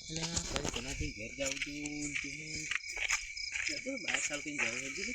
અલ્યા તારી કનાથી ઘેર જાઉં તું 12 સાલ કઈ જાવ હતી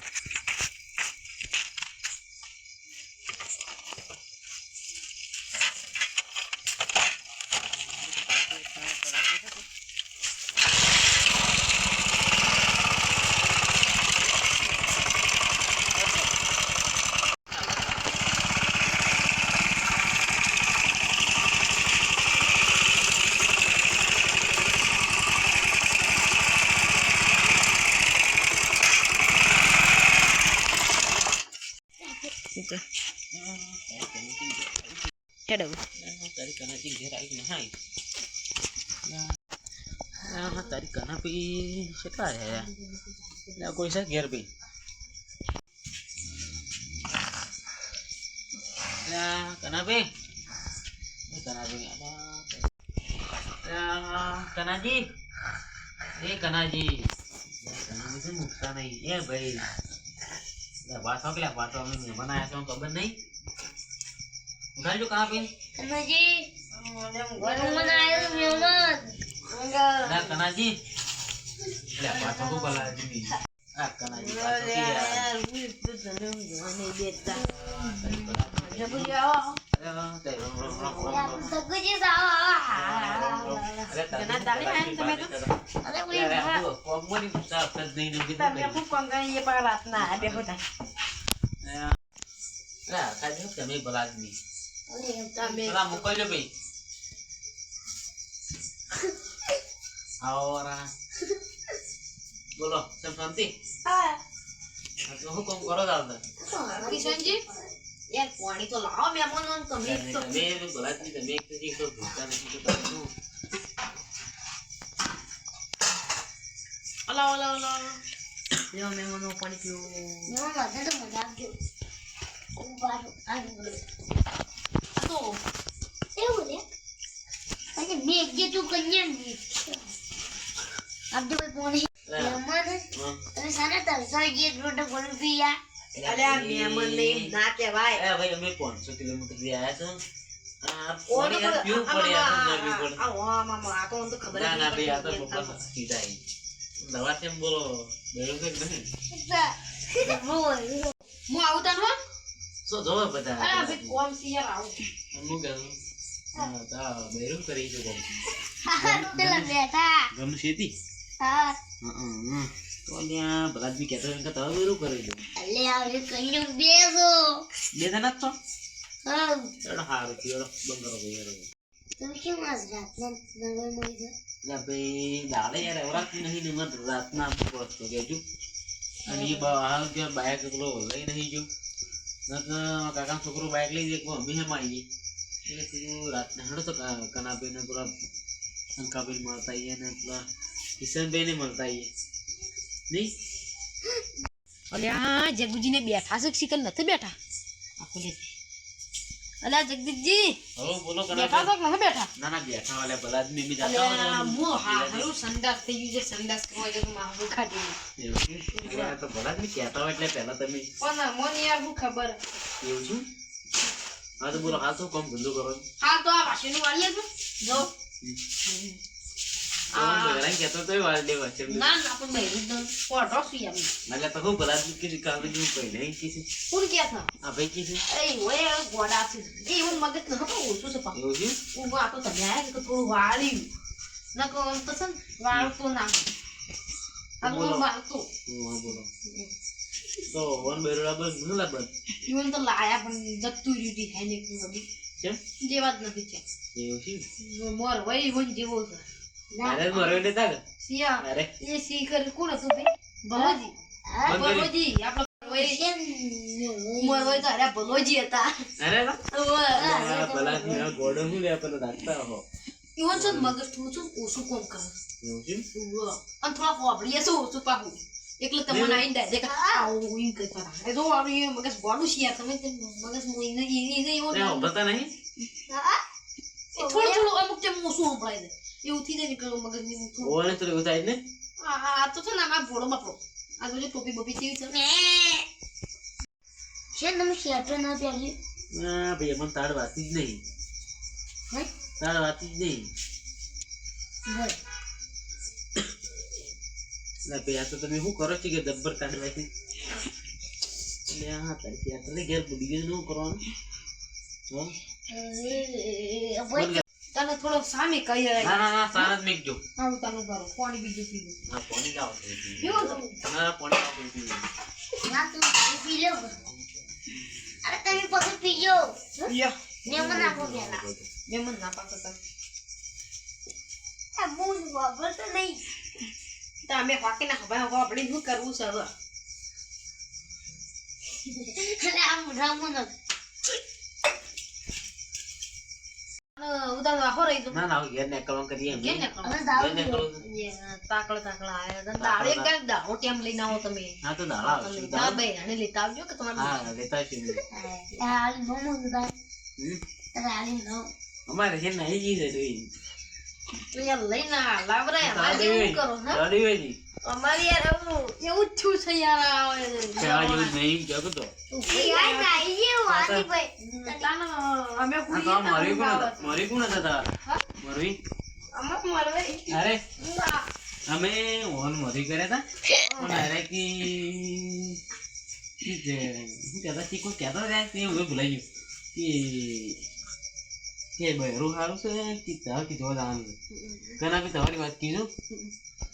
Hello. તારી કનાથી ઘેર આવી નહાઈ તારી કના પી કેટલા છે કોઈ છે ઘેર પી કનાજી કનાજી એ કનાજી કનાજી મૂકતા નહીં એ ભાઈ વાતો કેટલા વાતો અમે બનાવ્યા છે ખબર નહીં ઉઠાડજો કहाँ पे कनाजी मेहमान आए मेहमान ना कनाजी ले पाछो को बोला जी आ कनाजी पाछो की यार मुझे तो नहीं देता जब जाओ सब कुछ जाओ कना डाले हैं तुम्हें तो अरे वो कोमोनी साहब कर दे नहीं तब मैं खूब कौन ये बात ना है होता ना काजू તમે બોલા દી अरे તમે પેલા મોકલજો ભાઈ ahora બોલો સબ શાંતિ हां તો હુકમ કરો દાદા किशन जी यार पानी तो लाओ मेहमान और कमी तो તમે બોલા દી તમે એક થી તો ભૂખા નથી તો તમે अला अला अला लो मेहमान पानी पियो ना मजा तो मजा दो बारो तो એવું ને અને મે જે તું કન્યા ની આપ જો પોણી મહેમાન તમે સારા તરસા જે રોડ પર પીયા અરે આ મહેમાન નહીં ના કહેવાય એ ભાઈ અમે 500 કિલોમીટર થી આયા છો આ પોણી પીવું પડે આ નવી પડે આ વા મામા આ તો ખબર ના ના ભાઈ આ તો પપ્પા સીધા આવી દવા કેમ બોલો બરોબર નહીં હું આવું તને સો જોવા બધા અરે અભી કોમ સિયર આવું અમુ ગયો હા તા બેરું કરી જો કોમ પેલા બેઠા ગમ શેતી હા તો ત્યાં બરાદ બી કહેતો કે તા બેરું કરી દો અલે આવે કઈ બેસો બે જણા તો હા એડો હારું થયો બંગરો ગયો તમે કેમ આજ રાતના નવર મળી ગયો લે ભાઈ દાડે યાર એવરાત નહીં ને મત રાતના પહોંચતો કેજો અને એ બા કે બાઈક પેલો લઈ નહીં જો નક કાકા છોકરો બાઈક લઈ જાય કો અમે માઈ એટલે કીધું રાતના હડો તો કનાબેને પૂરા અંકાબેન મળતા આવીએ ને પેલા કિશનભાઈને મળતા આવીએ નહીં અલ્યા જગુજીને બેઠા છે શિકન નથી બેઠા આખો લે અલ્યા જગદીશજી હવે બોલો બેઠા કના છે કે નથી બેઠા ના ના બેઠા વાલે ભલા આદમી બી જાતા અલ્યા મો હારું સંડાસ થઈ ગયું છે સંડાસ કરવા જે મારું કાઢી એવું તો ભલા આદમી કહેતા હોય એટલે પહેલા તમે પણ મને યાર શું ખબર એવું છું હા તો બોલો હાલ તો કામ ધંધો કરો હા તો આ વાસીનું વાળીએ છો જો ઘણા કહેતો તો વાર લેવા છે ના ના પણ મેં તો પોટો સુઈ આમ એટલે તો હું ભલા આદમી કે કામ જેવું પહેલે કીધું કોણ કે હતા આ ભાઈ કીધું એ ઓય ગોડા છે એ હું મગજ ન હતો ઓછું છે પા એવું છે હું આ તો તમે આયા કે થોડું વાળ્યું ના કો તો છે ને વાળતો ના આ હું વાળતો હા બોલો તો વન બેરોડા બંધ નલા બંધ ઈવન તો લાયા પણ જતું રહ્યું હે ને કદી કેમ જેવા જ નથી છે એવું છે મોર વઈ ઈવન જેવો છે અરે મરો એટલે તાગ સિયા અરે એ શીખર કોણ હતું ભાઈ ભલોજી ભલોજી આપણો મોર વઈ તો અરે ભલોજી હતા અરે ભલા ની ગોડો હું લે પેલો દાખતા હો ઈવન છે મગજ થોડું ઓછું કોમ કરે એવું છે અને થોડા હોબળીએ શું ઓછું પાહું એટલે તમને આઈને ડાયરેક્ટ આવું ઈન કરતા એ જો આવી મગજ ગોડું શિયા તમે મગજ મોઈને એવું એ બતા નહીં હા થોડું અમુક જેમ ઓછું સંભળાય છે એવું થઈ જાય ને કે મગજ ની ઓને તો એવું થાય ને આ તો છે ને આ ભોળો બાપડો આ જો ટોપી બપી જેવી છે છે તમે શેટર ના પહેરી ના ભાઈ મને તાડ વાતી જ નહીં હે તાડ વાતી જ નહીં બસ એટલે પેલા તો તમે શું કરો છો કે જબ્બર કાઢવાથી એટલે હા તારી ઘેર બુડી ગયું શું કરવાનું હો? તને થોડો સામે કહી ના ના ના સારા જ મેકજો આવું તને કરો પાણી બીજું પીવું હા પાણી લાવો પીવું તો ના પાણી લાવો પીવું ના તું પી લો અરે તમે પછી પીજો યા મેમન આપો પેલા મેમન ના પાકો તને આ મૂળ વાપર તો નહીં તમે વાકી ના ખબર હવે આપણે શું કરવું છે હવે અરે આમ રામુન ઉદા આખો રહી તો ના ના ઘેર નીકળવા કરીએ એમ કેમ ને હવે દાવ ઘેર નીકળો તાકડા આયા તને દાળ એક ગાય દાળ ટેમ લઈને આવો તમે હા તો દાડા આવશે ના બે અને લેતા આવજો કે તમારે હા લેતા છીએ હાલ મોમો દા હમ? અરે હાલી નો અમારે છે નહીં જી છે યાર લઈને લાવરે આજે શું કરો હા ગાડી હોય જી અમારી યાર એવું જ થયું છે યાર પેલા જેવું જ નહીં જતો તો યાર નાઈ જે વાલી ભાઈ અમે આ તો મારી કોણ હતા તાર હા? મારી અમુક મારવે અરે અમે ઓન મરી કર્યા હતા પણ અરે શું કહેતા કે કોઈ કહેતો જાય તે હું ભૂલાઈ ગયું કે બહેરું સારું છે કે તાર કે જોવા જવાનું છે ઘણા બી તમારી વાત કીધું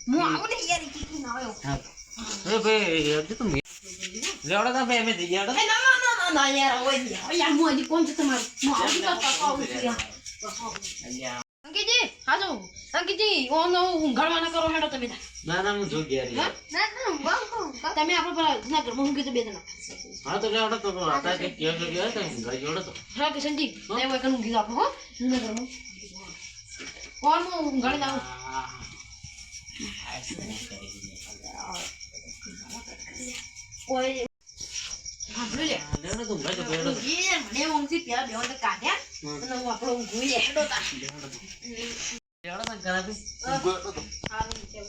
હું આવું ને યાર કીધું ના આવ્યો હા અરે ભાઈ હજુ તો લેવડો તા ભાઈ અમે જઈ ગયા એ ના યાર ઓય યાર હું હજી કોણ છે તમારું હું આવું તો આવું છું યાર અલ્યા અંકિતજી હાજો અંકિતજી ઓનો ઊંઘાડવાના કરો હેડો તમે ના ના હું જો ગયા હા? ના ના વાહ તમે આપણે પેલા ના ઘરમાં ઊંઘી તો બે જણા હા તો લેવડો તો હતા કે કેવો ગયો તો ઘર જોડો તો હા કિશનજી તે હોય કન ઊંઘી જાવ હો ના ઘરમાં કોણ હું ઊંઘાડી જાઉં ઓય હા લે લેવડો તો ઘર જોડો તો યે મને ઊંઘી પ્યા બે તો કાઢ્યા અને હું આપણો ઊંઘી હેડો તા લેવડો તો ઘર બી ગયો તો સારું છે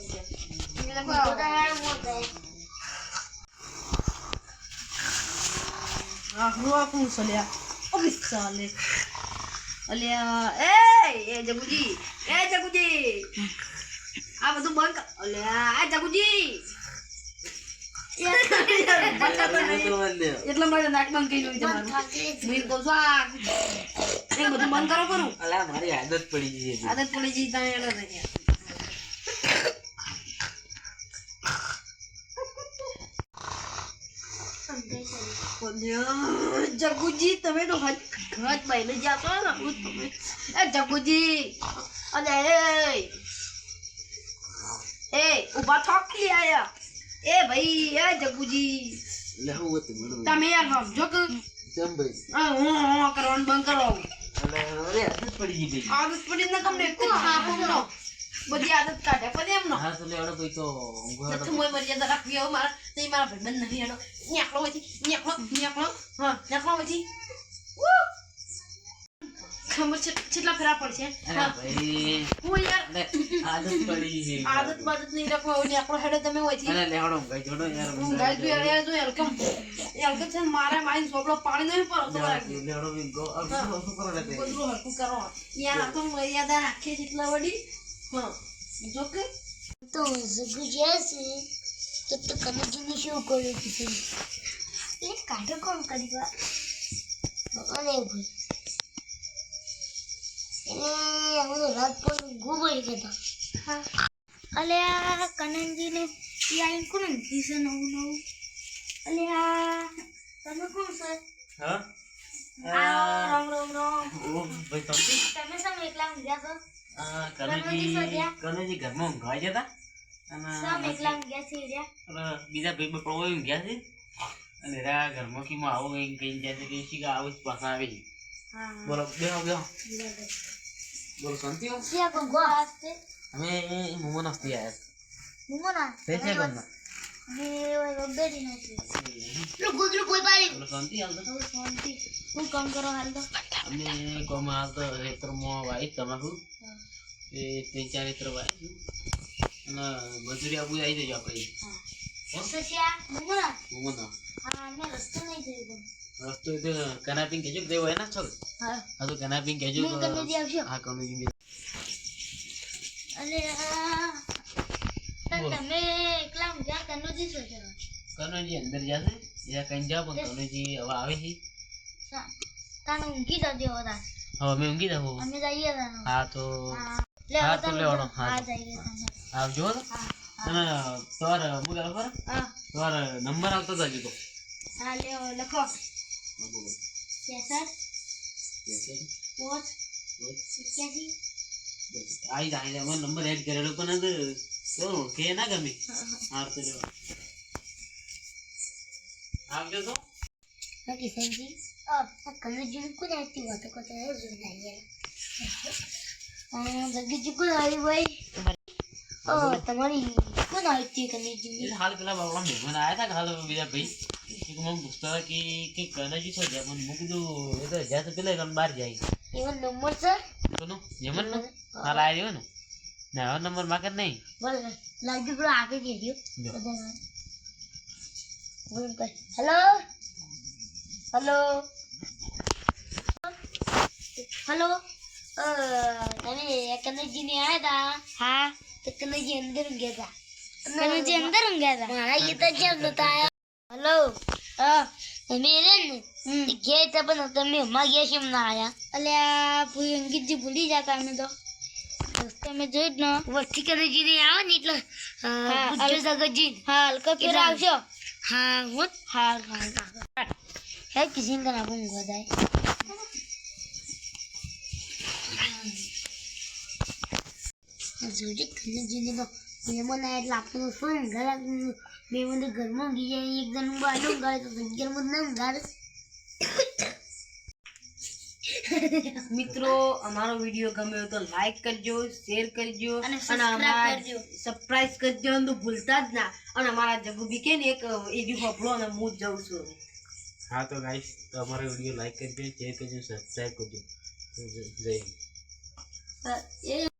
તો હાલ મોટે રૂઆ કોણ સલ્યા ઓબે સાલે અલ્યા એ જગુજી આ બધું બંધ કર અલ્યા એ જગુજી એટલા માટે નાક બંધ કરી દઉં તમારું મેં કહું છું આ એ બધું બંધ કરો કરું અલા મારી આદત પડી ગઈ છે આદત પડી જઈ ત્યાં એનો નહીં જગુજી તમે તો હજ બહેને જાતો ને તમે એ જગુજી અને એ ઉભા થોકી આયા એ ભાઈ એ જગુજી લે હું હતું મને તમે યાર સમજો કે કેમ ભાઈ કરવાનું બંધ કરો અરે આદત પડી ગઈ આદત પડી ને તમને એક જ આપો બધી આદત કાઢે પણ એમ નો હા તો લેવડો ભાઈ તો ઊંઘવાડો તો મોય મર્યાદા રાખવી હવે મારા તે મારા ભાઈબંધ નથી હેડો નેકળો હોયથી નેકળો હા નેકળો હોયથી ખબર છે કેટલા ફેરા પડશે અરે ભાઈ હું યાર અરે આદત પડી ગઈ આદત બાદત નહીં રાખો નેકળો હેડો તમે હોયથી અરે લેવડો ભાઈ જોડો યાર હું ગાય તું યાર જો યાર કેમ છે મારે મારી સોપડો પાણી નહીં પર તો લેવડો ભાઈ ગો અબ કરો લે બધું હરકું કરો યાર તો મર્યાદા રાખીએ જેટલા વડી હા જો કે તો જગુ જશે તો કનજીને શું કર્યું કીધું એ કાઢો કોણ કરી વા અને ભાઈ એ હું રાત પર ગોબઈ ગયા હા અલે આ કનજીને યાર કોણ દીસે નવું અલે આ તમે કોણ છે હા રામ રામ રામ ઓ ભાઈ તો તમે સમ એકલા ગયા છો કનુજી ઘરમાં ઊંઘવા જતા સમ એકલા ગયા છે રે અને બીજા ભાઈ બપોર ઊંઘ્યા છે અને રા ઘરમાં કે આવો કઈ જાય છે કે શી આવું પાછા આવે છે હા બોલો બેહો બોલો શાંતિ હો સિયા કો ગો આસ્તે અમે મોમો નાસ્તી આયા મુમોના તે છે ગમના બે ઓય બેડી નથી લો ગુજરું કોઈ પાડી બોલો શાંતિ હાલ તો તો શાંતિ હું કામ કરો હાલ તો અમે કોમાં તો રેતરમાં વાઈ તમારું એ ત્રણ ચાર રેતર વાઈ અને મજૂરી આપું આવી જજો આપણે સસિયા મુમોના મોમો હા મે રસ્તો નહીં જોયો રસ્તો તો કનાપિંગ કેજો દેવો એના છો હા હા તો કનાપિંગ કેજો મેં કનજી આવશો હા કનુજી અલે આ તમે એકલા કનોજી શું છે કનોજી અંદર જશે એ કઈ જાવ પણ કનોજી હવે આવે છે તાને ઊંઘી જજો હતા હવે અમે ઊંઘી જાવ અમે જઈએ તાને હા તો લે હા, હવે તો લેવાનો. હા. હા જઈએ તાને આવજો હો. હા અને તમારે હું કહેલો ખરો હા તમારે નંબર આવતો જ હજી તો હા લ્યો લખો 63 પોચ 81 આવી જાય અમારો નંબર એડ કરેલો પણ કેવું ઓળખે ના ગમે હા તો લેવા આવજો તો બાકી સંજી કનોજી કોને આતી વાત કરતો હે જોઈ જગજી કોણ આવી ભાઈ તમારી કોણ આતી કનોજી એ હાલ પેલા બાબા મહેમાન આયા હતા કે હાલ બીજા ભાઈ કે મને પૂછતા હતા કે કનોજી છો જાય પણ મૂકી દઉં એ તો જ્યાં તો પેલા એકદમ બહાર જાય એવો નંબર છે કોનો યમન નો હાલ આયા રહ્યો ને ના હવે નંબર માગે જ નહીં બોલ લાગી પેલો આગળ જઈ જો. ગયો બોલ કર હેલો હેલો હેલો તમે કનોજી ને આયા હતા હા તો કનોજી અંદર ગયા હતા કનોજી અંદર ગયા હતા મારા ये तो जब बताया हेलो मेरे ने गए थे पण તમે માં ગયા છે ના આયા અલ્યા પૂરી અંકિતજી ભૂલી જતા અમે તો તમે જોઈ જ ન વસ્તી કનોજી ને આવો ને એટલે પૂછજો સગજી હા હલકા ફેર આવશો હા હું હા હા હે કિસી का नाम बताए જોજે કનોજી ને તો મહેમાન આયા એટલે આપણું શું ઘર મહેમાન ઘરમાં ગઈ જાય એક જણ બાનું ગાળે તો ઘરમાં નામ ગાળે મિત્રો અમારો વિડીયો ગમ્યો તો લાઈક કરજો શેર કરજો અને સબસ્ક્રાઇબ કરજો અને તો ભૂલતા જ ના અને અમારા જગુબી કે ને એક એવી હોપડો અને હું જ જાઉં છું હા તો ગાઈસ અમારો વિડીયો લાઈક કરજો શેર કરજો સબસ્ક્રાઇબ કરજો જય હિન્દ. એ